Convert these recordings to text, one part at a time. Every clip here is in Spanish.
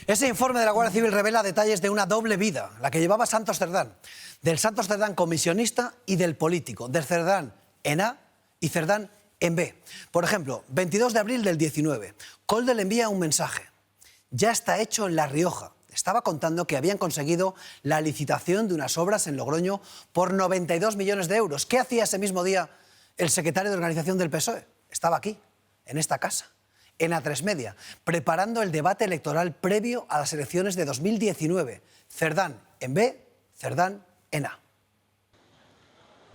Ese informe de la Guardia Civil revela detalles de una doble vida, la que llevaba Santos Cerdán. Del Santos Cerdán comisionista y del político, del Cerdán en A y Cerdán en B. Por ejemplo, 22 de abril del 19, Koldo le envía un mensaje. Ya está hecho en La Rioja. Estaba contando que habían conseguido la licitación de unas obras en Logroño por 92 millones de euros. ¿Qué hacía ese mismo día el secretario de organización del PSOE? Estaba aquí, en esta casa, en A3 Media, preparando el debate electoral previo a las elecciones de 2019. Cerdán en B, Cerdán en A.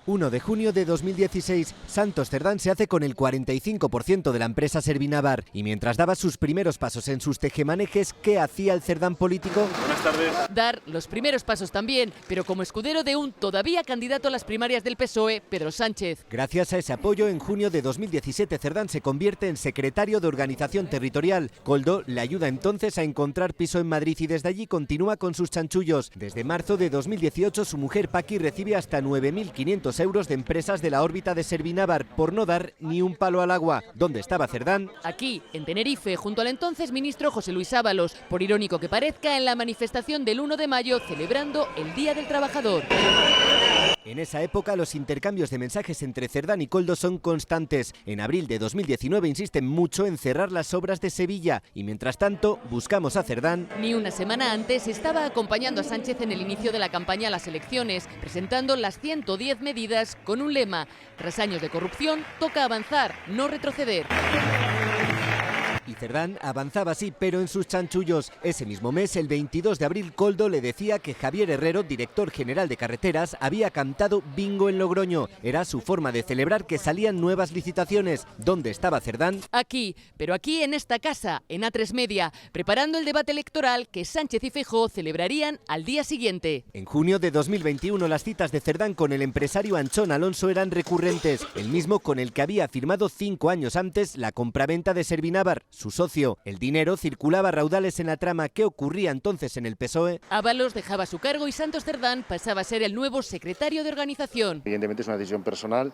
1 de junio de 2016, Santos Cerdán se hace con el 45% de la empresa Servinavar. Y mientras daba sus primeros pasos en sus tejemanejes, ¿qué hacía el Cerdán político? Buenas tardes. Dar los primeros pasos también, pero como escudero de un todavía candidato a las primarias del PSOE, Pedro Sánchez. Gracias a ese apoyo, en junio de 2017, Cerdán se convierte en secretario de Organización Territorial. Koldo le ayuda entonces a encontrar piso en Madrid y desde allí continúa con sus chanchullos. Desde marzo de 2018, su mujer Paqui recibe hasta 9.500 euros de empresas de la órbita de Servinavar por no dar ni un palo al agua. ¿Dónde estaba Cerdán? Aquí, en Tenerife, junto al entonces ministro José Luis Ábalos, por irónico que parezca, en la manifestación del 1 de mayo celebrando el Día del Trabajador. En esa época los intercambios de mensajes entre Cerdán y Koldo son constantes. En abril de 2019 insisten mucho en cerrar las obras de Sevilla y mientras tanto buscamos a Cerdán. Ni una semana antes estaba acompañando a Sánchez en el inicio de la campaña a las elecciones, presentando las 110 medidas con un lema: tras años de corrupción, toca avanzar, no retroceder. Y Cerdán avanzaba así, pero en sus chanchullos. Ese mismo mes, el 22 de abril, Koldo le decía que Javier Herrero, director general de Carreteras, había cantado bingo en Logroño. Era su forma de celebrar que salían nuevas licitaciones. ¿Dónde estaba Cerdán? Aquí, pero aquí en esta casa, en A3 Media, preparando el debate electoral que Sánchez y Feijóo celebrarían al día siguiente. En junio de 2021, las citas de Cerdán con el empresario Anchón Alonso eran recurrentes, el mismo con el que había firmado 5 años antes la compraventa de Servinavar, su socio. El dinero circulaba a raudales en la trama. ¿Qué ocurría entonces en el PSOE? Ábalos dejaba su cargo y Santos Cerdán pasaba a ser el nuevo secretario de organización. Evidentemente es una decisión personal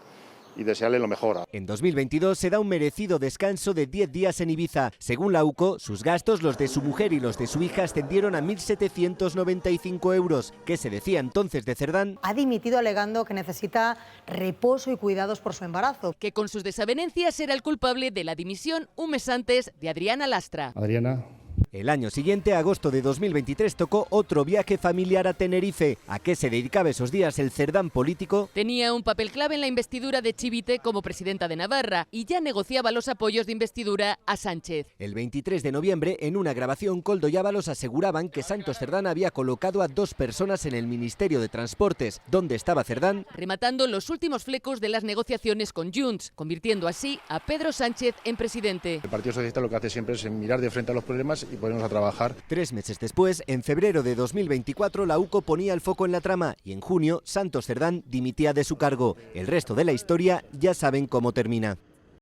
y desearle lo mejor. En 2022 se da un merecido descanso de 10 días en Ibiza. Según la UCO, sus gastos, los de su mujer y los de su hija, ascendieron a 1.795 euros. ¿Qué se decía entonces de Cerdán? Ha dimitido alegando que necesita reposo y cuidados por su embarazo. Que con sus desavenencias era el culpable de la dimisión un mes antes de Adriana Lastra. Adriana. El año siguiente, agosto de 2023, tocó otro viaje familiar a Tenerife. ¿A qué se dedicaba esos días el Cerdán político? Tenía un papel clave en la investidura de Chivite como presidenta de Navarra y ya negociaba los apoyos de investidura a Sánchez. El 23 de noviembre, en una grabación, Koldo y Ábalos aseguraban que Santos Cerdán había colocado a 2 personas en el Ministerio de Transportes. ¿Dónde estaba Cerdán? Rematando los últimos flecos de las negociaciones con Junts, convirtiendo así a Pedro Sánchez en presidente. El Partido Socialista lo que hace siempre es mirar de frente a los problemas y ponernos a trabajar. 3 meses después, en febrero de 2024, la UCO ponía el foco en la trama y en junio, Santos Cerdán dimitía de su cargo. El resto de la historia ya saben cómo termina.